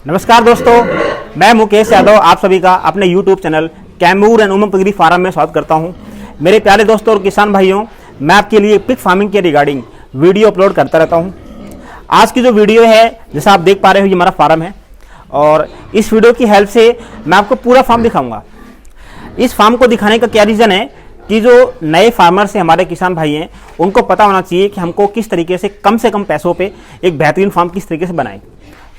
नमस्कार दोस्तों, मैं मुकेश यादव आप सभी का अपने YouTube channel Kaimur and Umang piggery farm में स्वागत करता हूं। मेरे प्यारे दोस्तों और किसान भाइयों, मैं आपके लिए पिग फार्मिंग के रिगार्डिंग वीडियो अपलोड करता रहता हूं। आज की जो वीडियो है, जैसा आप देख पा रहे हो, ये हमारा फार्म है और इस वीडियो की हेल्प से मैं आपको पूरा फार्म दिखाऊंगा। इस फार्म को दिखाने का क्या रीज़न है कि जो नए फार्मर्स हैं, हमारे किसान भाई हैं, उनको पता होना चाहिए कि हमको किस तरीके से कम पैसों पे एक बेहतरीन फार्म किस तरीके से बनाएं।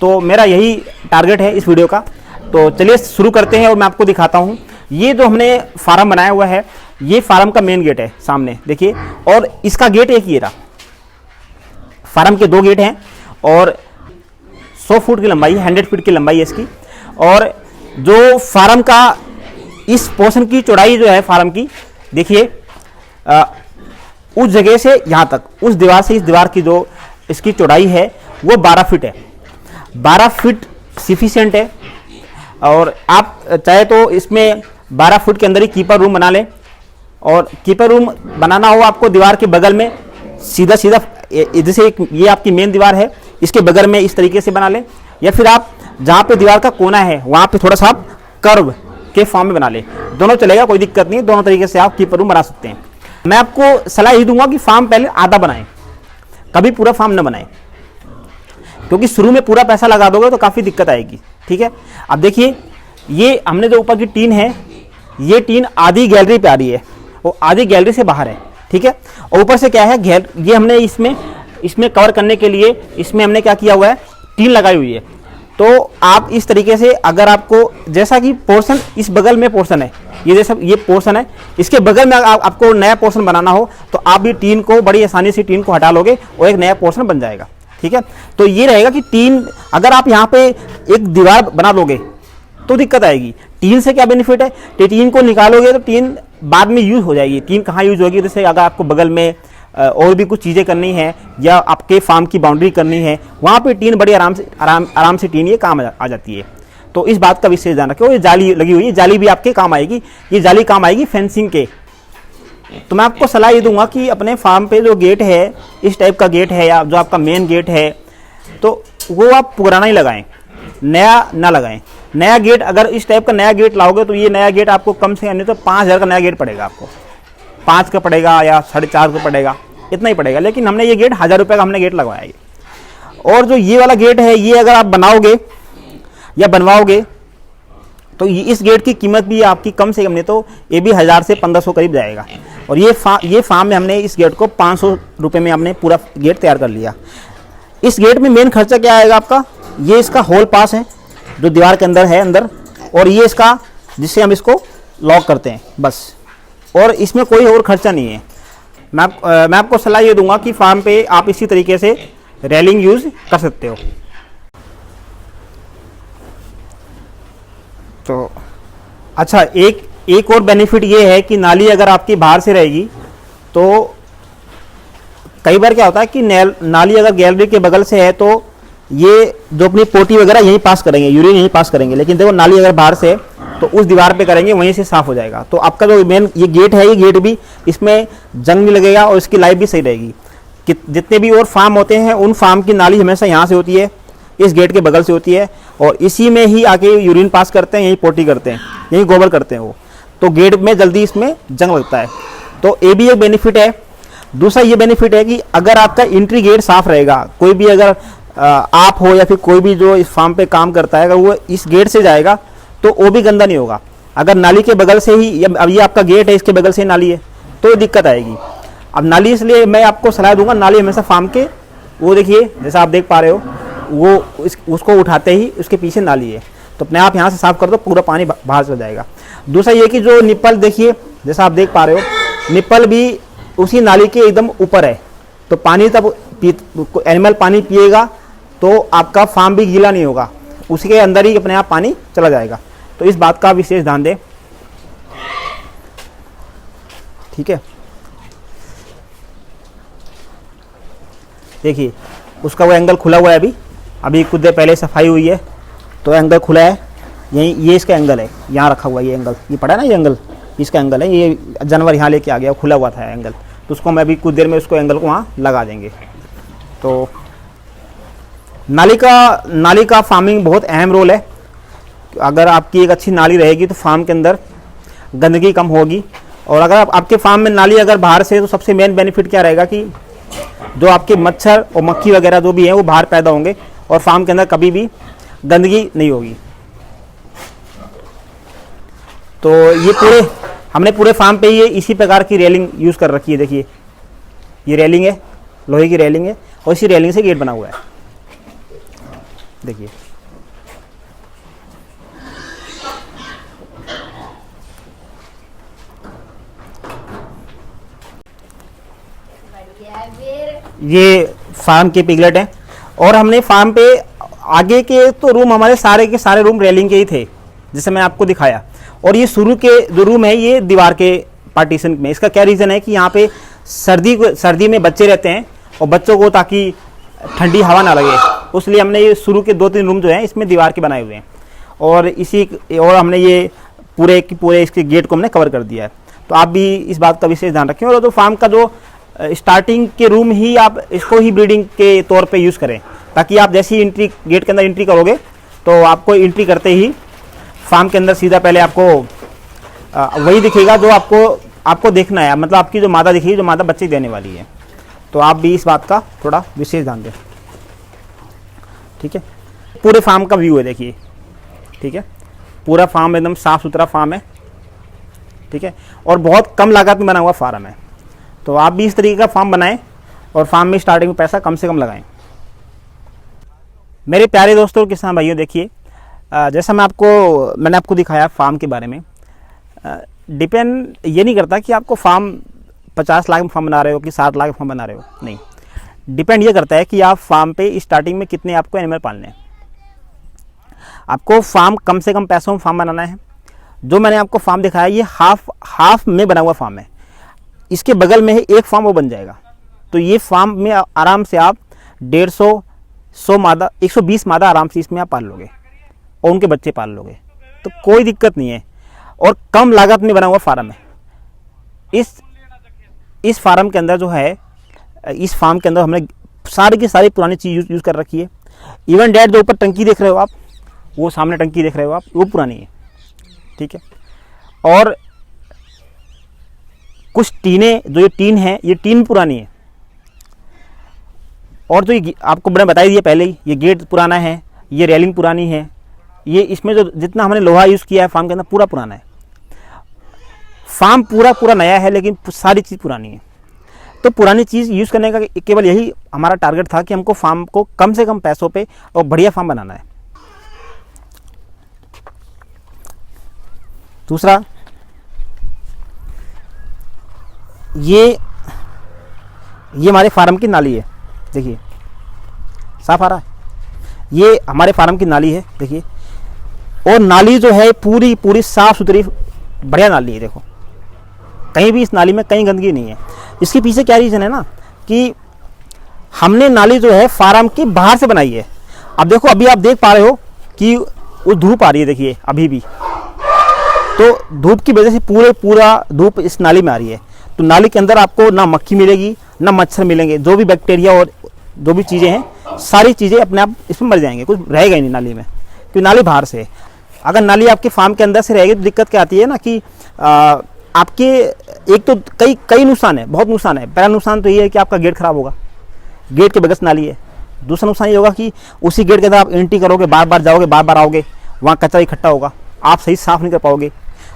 तो मेरा यही टारगेट है इस वीडियो का। तो चलिए शुरू करते हैं और मैं आपको दिखाता हूँ। ये जो हमने फार्म बनाया हुआ है, ये फार्म का मेन गेट है, सामने देखिए। और इसका गेट एक ही रहा। फार्म के दो गेट हैं और 100 फुट की लंबाई, 100 फीट की लंबाई है इसकी। और जो फार्म का इस पोर्शन की चौड़ाई जो है फार्म की, देखिए उस जगह से यहाँ तक, उस दीवार से इस दीवार की जो इसकी चौड़ाई है वो 12 फीट है। 12 फीट सफिशिएंट है। और आप चाहे तो इसमें 12 फुट के अंदर ही कीपर रूम बना लें। और कीपर रूम बनाना हो आपको दीवार के बगल में सीधा इधर से ये आपकी मेन दीवार है, इसके बगल में इस तरीके से बना लें। या फिर आप जहाँ पे दीवार का कोना है वहाँ पे थोड़ा सा आप कर्व के फॉर्म में बना लें। दोनों चलेगा, कोई दिक्कत नहीं है। दोनों तरीके से आप कीपर रूम बना सकते हैं। मैं आपको सलाह ये दूंगा कि फार्म पहले आधा बनाएं, कभी पूरा फार्म न बनाएं, क्योंकि शुरू में पूरा पैसा लगा दोगे तो काफ़ी दिक्कत आएगी। ठीक है, अब देखिए ये हमने जो ऊपर की टीन है, ये टीन आधी गैलरी पे आ रही है, वो आधी गैलरी से बाहर है। ठीक है, और ऊपर से क्या है, ये हमने इसमें कवर करने के लिए इसमें हमने क्या किया हुआ है, टीन लगाई हुई है। तो आप इस तरीके से, अगर आपको जैसा कि पोर्शन इस बगल में पोर्शन है, ये जैसा ये पोर्शन है, इसके बगल में आपको नया पोर्शन बनाना हो तो आप ये टीन को बड़ी आसानी से टीन को हटा लोगे और एक नया पोर्शन बन जाएगा। ठीक है, तो ये रहेगा कि टीन, अगर आप यहाँ पे एक दीवार बना दोगे तो दिक्कत आएगी। टीन से क्या बेनिफिट है, टीन को निकालोगे तो टीन बाद में यूज हो जाएगी। टीन कहाँ यूज होगी, जैसे अगर आपको बगल में और भी कुछ चीज़ें करनी है या आपके फार्म की बाउंड्री करनी है, वहाँ पे टीन बड़ी आराम से टीन ये काम आ जाती है। तो इस बात का विशेष ध्यान रखें। ये जाली लगी हुई है, जाली भी आपके काम आएगी। ये जाली काम आएगी फेंसिंग के। तो मैं आपको सलाह ये दूंगा कि अपने फार्म पे जो गेट है, इस टाइप का गेट है या जो आपका मेन गेट है, तो वो आप पुराना ही लगाएं, नया ना लगाएं। नया गेट, अगर इस टाइप का नया गेट लाओगे तो ये नया गेट आपको कम से कम नहीं तो 5,000 का नया गेट पड़ेगा। आपको 5 का पड़ेगा या 4.5 का पड़ेगा, इतना ही पड़ेगा। लेकिन हमने ये गेट 1,000 रुपये का हमने गेट लगवाया है। और जो ये वाला गेट है, ये अगर आप बनाओगे या बनवाओगे तो इस गेट की कीमत भी आपकी कम से कम नहीं तो ये भी 1,000 से 1,500 करीब जाएगा। और ये फार्म में हमने इस गेट को 500 रुपये में हमने पूरा गेट तैयार कर लिया। इस गेट में मेन खर्चा क्या आएगा आपका, ये इसका होल पास है जो दीवार के अंदर है अंदर, और ये इसका जिससे हम इसको लॉक करते हैं, बस। और इसमें कोई और खर्चा नहीं है। मैं आपको सलाह ये दूंगा कि फार्म पे आप इसी तरीके से रेलिंग यूज़ कर सकते हो। तो अच्छा, एक और बेनिफिट ये है कि नाली अगर आपकी बाहर से रहेगी तो कई बार क्या होता है कि नाली अगर गैलरी के बगल से है तो ये जो अपनी पोटी वगैरह यहीं पास करेंगे, यूरिन यहीं पास करेंगे। लेकिन देखो नाली अगर बाहर से है तो उस दीवार पे करेंगे, वहीं से साफ हो जाएगा। तो आपका जो मेन ये गेट है, ये गेट भी, इसमें जंग नहीं लगेगा और इसकी लाइफ भी सही रहेगी। कि जितने भी और फार्म होते हैं उन फार्म की नाली हमेशा यहाँ से होती है, इस गेट के बगल से होती है, और इसी में ही आके यूरिन पास करते हैं, यही पोटी करते हैं, यही गोबर करते हैं वो। तो गेट में जल्दी इसमें जंग लगता है। तो ये भी एक बेनिफिट है। दूसरा ये बेनिफिट है कि अगर आपका एंट्री गेट साफ रहेगा, कोई भी अगर आप हो या फिर कोई भी जो इस फार्म पे काम करता है, अगर वो इस गेट से जाएगा तो वो भी गंदा नहीं होगा। अगर नाली के बगल से ही, अब ये आपका गेट है, इसके बगल से नाली है तो दिक्कत आएगी। अब नाली, इसलिए मैं आपको सलाह दूंगा, नाली हमेशा फार्म के, वो देखिए जैसा आप देख पा रहे हो, वो उसको उठाते ही उसके पीछे नाली है, तो अपने आप यहाँ से साफ कर दो, पूरा पानी बाहर चल जाएगा। दूसरा ये कि जो निप्पल देखिए, जैसा आप देख पा रहे हो, निप्पल भी उसी नाली के एकदम ऊपर है। तो पानी तब एनिमल पानी पिएगा तो आपका फार्म भी गीला नहीं होगा, उसके अंदर ही अपने आप पानी चला जाएगा। तो इस बात का विशेष ध्यान दें। ठीक है, देखिए उसका वो एंगल खुला हुआ है, अभी कुछ देर पहले सफाई हुई है तो एंगल खुला है। यही ये इसका एंगल है, यहाँ रखा हुआ है ये एंगल, ये पड़ा है ना, ये एंगल इसका एंगल है। ये जानवर यहाँ लेके आ गया, खुला हुआ था एंगल, तो उसको मैं अभी कुछ देर में उसको एंगल को वहाँ लगा देंगे। तो नाली का फार्मिंग बहुत अहम रोल है। अगर आपकी एक अच्छी नाली रहेगी तो फार्म के अंदर गंदगी कम होगी। और अगर आपके फार्म में नाली अगर बाहर से, तो सबसे मेन बेनिफिट क्या रहेगा कि जो आपके मच्छर और मक्खी वगैरह जो भी हैं वो बाहर पैदा होंगे और फार्म के अंदर कभी भी गंदगी नहीं होगी। तो ये हमने पूरे फार्म पे ये इसी प्रकार की रेलिंग यूज़ कर रखी है। देखिए ये रेलिंग है, लोहे की रेलिंग है और इसी रेलिंग से गेट बना हुआ है। देखिए ये फार्म के पिगलेट हैं। और हमने फार्म पे आगे के तो रूम हमारे सारे के सारे रूम रेलिंग के ही थे, जैसे मैं आपको दिखाया। और ये शुरू के जो रूम है ये दीवार के पार्टीशन में। इसका क्या रीज़न है कि यहाँ पे सर्दी में बच्चे रहते हैं और बच्चों को ताकि ठंडी हवा ना लगे, उसलिए हमने ये शुरू के 2-3 रूम जो हैं इसमें दीवार के बनाए हुए हैं। और हमने ये पूरे इसके गेट को हमने कवर कर दिया है। तो आप भी इस बात का विशेष ध्यान रखें। और जो फार्म का जो स्टार्टिंग के रूम ही आप इसको ही ब्रीडिंग के तौर पे यूज़ करें, ताकि आप जैसे ही गेट के अंदर एंट्री करोगे तो आपको एंट्री करते ही फार्म के अंदर सीधा पहले आपको वही दिखेगा जो आपको देखना है। मतलब आपकी जो मादा दिखेगी, जो मादा बच्चे देने वाली है। तो आप भी इस बात का थोड़ा विशेष ध्यान दें, ठीक है। पूरे फार्म का व्यू है, देखिए, ठीक है। पूरा फार्म एकदम साफ़ सुथरा फार्म है, ठीक है। और बहुत कम लागत में बना हुआ फार्म है। तो आप भी इस तरीके का फार्म बनाएं और फार्म में स्टार्टिंग में पैसा कम से कम लगाएं। मेरे प्यारे दोस्तों और किसान भाइयों, देखिए जैसा मैंने आपको दिखाया फार्म के बारे में, डिपेंड ये नहीं करता कि आपको फार्म 50 लाख में फार्म बना रहे हो कि 7 लाख में फार्म बना रहे हो, नहीं। डिपेंड ये करता है कि आप फार्म पे स्टार्टिंग में कितने आपको एनिमल पालने हैं। आपको फार्म कम से कम पैसों में फार्म बनाना है। जो मैंने आपको फार्म दिखाया ये हाफ में बना हुआ फार्म है। इसके बगल में है एक फार्म, वो बन जाएगा। तो ये फार्म में आराम से आप 150 मादा 120 मादा आराम से इसमें आप पाल लोगे और उनके बच्चे पाल लोगे, तो कोई दिक्कत नहीं है। और कम लागत में बना हुआ फार्म है। इस फार्म के अंदर जो है, इस फार्म के अंदर हमने सारी की सारी पुरानी चीज़ यूज़ कर रखी है। इवन डैट जो ऊपर टंकी देख रहे हो आप, वो सामने टंकी देख रहे हो आप, वो पुरानी है, ठीक है। और कुछ टीनें, जो ये टीन है, ये टीन पुरानी है। और जो ये आपको मैंने बता दिया पहले ही, ये गेट पुराना है, ये रेलिंग पुरानी है, ये इसमें जो जितना हमने लोहा यूज़ किया है फार्म के अंदर पूरा पुराना है। फार्म पूरा नया है, लेकिन सारी चीज़ पुरानी है। तो पुरानी चीज़ यूज़ करने का केवल यही हमारा टारगेट था कि हमको फार्म को कम से कम पैसों पे और बढ़िया फार्म बनाना है। दूसरा, ये हमारे फार्म की नाली है, देखिए साफ आ रहा है। ये हमारे फार्म की नाली है, देखिए। और नाली जो है पूरी साफ सुथरी बढ़िया नाली है। देखो कहीं भी इस नाली में कहीं गंदगी नहीं है। इसके पीछे क्या रीज़न है ना, कि हमने नाली जो है फार्म के बाहर से बनाई है। अब देखो, अभी आप देख पा रहे हो कि वो धूप आ रही है, देखिए अभी भी। तो धूप की वजह से पूरा धूप इस नाली में आ रही है। तो नाली के अंदर आपको ना मक्खी मिलेगी ना मच्छर मिलेंगे। जो भी बैक्टीरिया और जो भी चीज़ें हैं, सारी चीज़ें अपने आप इसमें मर जाएंगे, कुछ रहेगा ही नहीं नाली में, क्योंकि नाली बाहर से है। अगर नाली आपके फार्म के अंदर से रहेगी तो दिक्कत क्या आती है ना, कि आपके एक तो कई नुकसान है, बहुत नुकसान है। पहला नुकसान तो ये है कि आपका गेट खराब होगा, गेट के बगल से नाली है। दूसरा नुकसान ये होगा कि उसी गेट के अंदर आप एंट्री करोगे, बार बार जाओगे, बार बार आओगे, वहाँ कचरा इकट्ठा होगा, आप सही साफ़ नहीं कर पाओगे,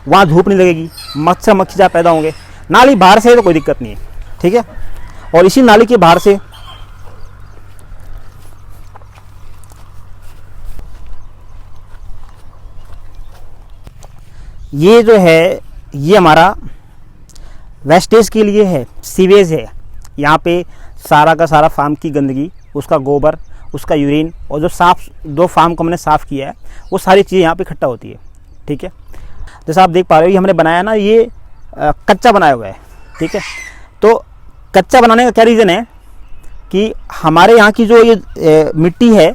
वहाँ धूप नहीं लगेगी, मच्छर मक्खी ज़्यादा पैदा होंगे। नाली बाहर से है तो कोई दिक्कत नहीं है, ठीक है। और इसी नाली के बाहर से ये जो है, ये हमारा वेस्टेज के लिए है, सीवेज है। यहाँ पे सारा का सारा फार्म की गंदगी, उसका गोबर, उसका यूरिन और जो फार्म को हमने साफ़ किया है, वो सारी चीज़ें यहाँ पे इकट्ठा होती है, ठीक है। जैसा आप देख पा रहे हो, ये हमने बनाया ना, ये कच्चा बनाया हुआ है, ठीक है। तो कच्चा बनाने का क्या रीज़न है कि हमारे यहाँ की जो ये मिट्टी है,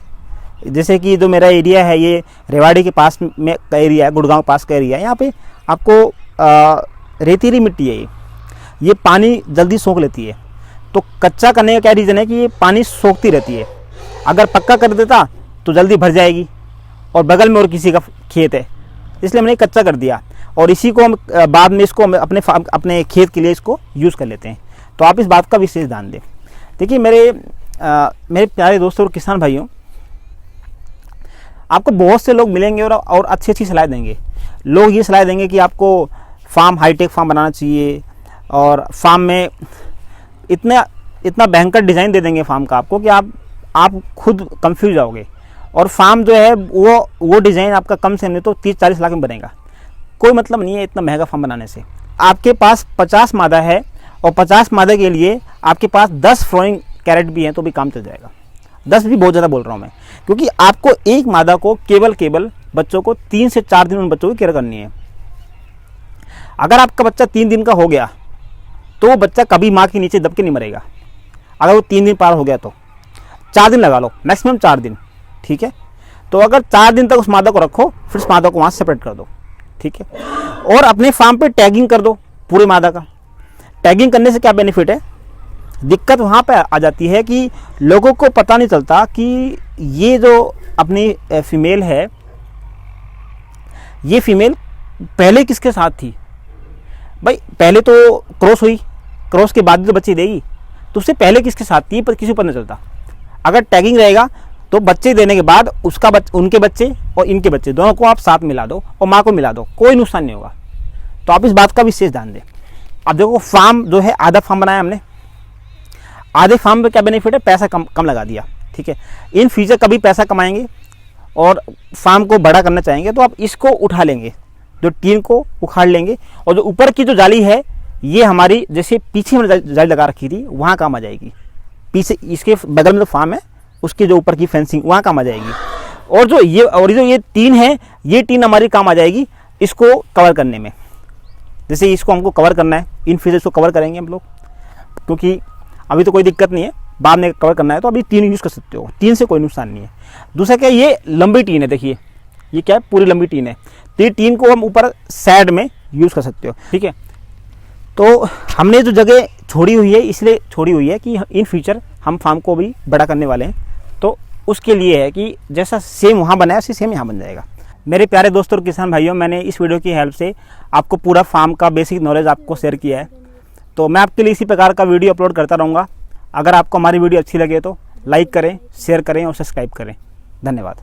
जैसे कि जो मेरा एरिया है, ये रेवाड़ी के पास में का एरिया है, गुड़गांव पास का एरिया है। यहाँ पे आपको रेतीली मिट्टी है, ये पानी जल्दी सोख लेती है। तो कच्चा करने का क्या रीज़न है कि ये पानी सोखती रहती है। अगर पक्का कर देता तो जल्दी भर जाएगी और बगल में और किसी का खेत है, इसलिए हमने कच्चा कर दिया और इसी को हम बाद में इसको अपने खेत के लिए इसको यूज़ कर लेते हैं। तो आप इस बात का विशेष ध्यान दें। देखिए मेरे प्यारे दोस्तों और किसान भाइयों, आपको बहुत से लोग मिलेंगे और अच्छी अच्छी सलाह देंगे। लोग ये सलाह देंगे कि आपको फार्म हाईटेक फार्म बनाना चाहिए और फार्म में इतना भयंकर डिज़ाइन दे देंगे फार्म का आपको कि आप खुद कंफ्यूज जाओगे और फार्म जो है वो डिज़ाइन आपका कम से नहीं तो 30-40 लाख में बनेगा। कोई मतलब नहीं है इतना महंगा फार्म बनाने से। आपके पास 50 मादा है और 50 मादा के लिए आपके पास 10 फ्लोइंग कैरेट भी हैं तो भी काम चल जाएगा। 10 भी बहुत ज़्यादा बोल रहा हूँ मैं, क्योंकि आपको एक मादा को केवल बच्चों को 3 से 4 दिन उन बच्चों की केयर करनी है। अगर आपका बच्चा 3 दिन का हो गया तो वो बच्चा कभी माँ के नीचे दब के नहीं मरेगा। अगर वो 3 दिन पार हो गया तो 4 दिन लगा लो, मैक्सिमम 4 दिन, ठीक है। तो अगर 4 दिन तक उस मादा को रखो, फिर उस मादा को वहाँ से सेपरेट कर दो, ठीक है। और अपने फार्म पे टैगिंग कर दो पूरे मादा का। टैगिंग करने से क्या बेनिफिट है? दिक्कत वहाँ पे आ जाती है कि लोगों को पता नहीं चलता कि ये जो अपनी फीमेल है, ये फीमेल पहले किसके साथ थी। भाई पहले तो क्रॉस हुई, क्रॉस के बाद तो बच्चे देगी, तो उससे पहले किसके साथ थी पर किसी को पता नहीं चलता। अगर टैगिंग रहेगा तो बच्चे देने के बाद उनके बच्चे और इनके बच्चे दोनों को आप साथ मिला दो और माँ को मिला दो, कोई नुकसान नहीं होगा। तो आप इस बात का विशेष ध्यान दें। अब देखो फार्म जो है, आधा फार्म बनाया हमने, आधे फार्म में क्या बेनिफिट है? पैसा कम लगा दिया, ठीक है। इन फ्यूचर कभी पैसा कमाएंगे और फार्म को बड़ा करना चाहेंगे तो आप इसको उठा लेंगे, जो टीन को उखाड़ लेंगे और जो ऊपर की जो जाली है ये हमारी जैसे पीछे में जाली लगा रखी थी वहाँ काम आ जाएगी। पीछे इसके बगल में जो फार्म है उसके जो ऊपर की फेंसिंग वहाँ काम आ जाएगी। और जो ये टीन है, ये टीन हमारी काम आ जाएगी इसको कवर करने में। जैसे इसको हमको कवर करना है, इन फ्यूचर इसको कवर करेंगे हम लोग, क्योंकि अभी तो कोई दिक्कत नहीं है, बाद में कवर करना है तो अभी टीन यूज़ कर सकते हो, टीन से कोई नुकसान नहीं है। दूसरा क्या, ये लंबी टीन है, देखिए ये क्या है, पूरी लंबी टीन है, तो ये टीन को हम ऊपर साइड में यूज़ कर सकते हो, ठीक है। तो हमने जो जगह छोड़ी हुई है इसलिए छोड़ी हुई है कि इन फ्यूचर हम फार्म को भी बड़ा करने वाले हैं, तो उसके लिए है कि जैसा सेम वहाँ बनाया उसी सेम यहाँ बन जाएगा। मेरे प्यारे दोस्तों और किसान भाइयों, मैंने इस वीडियो की हेल्प से आपको पूरा फार्म का बेसिक नॉलेज आपको शेयर किया है। तो मैं आपके लिए इसी प्रकार का वीडियो अपलोड करता रहूँगा। अगर आपको हमारी वीडियो अच्छी लगे तो लाइक करें, शेयर करें और सब्सक्राइब करें। धन्यवाद।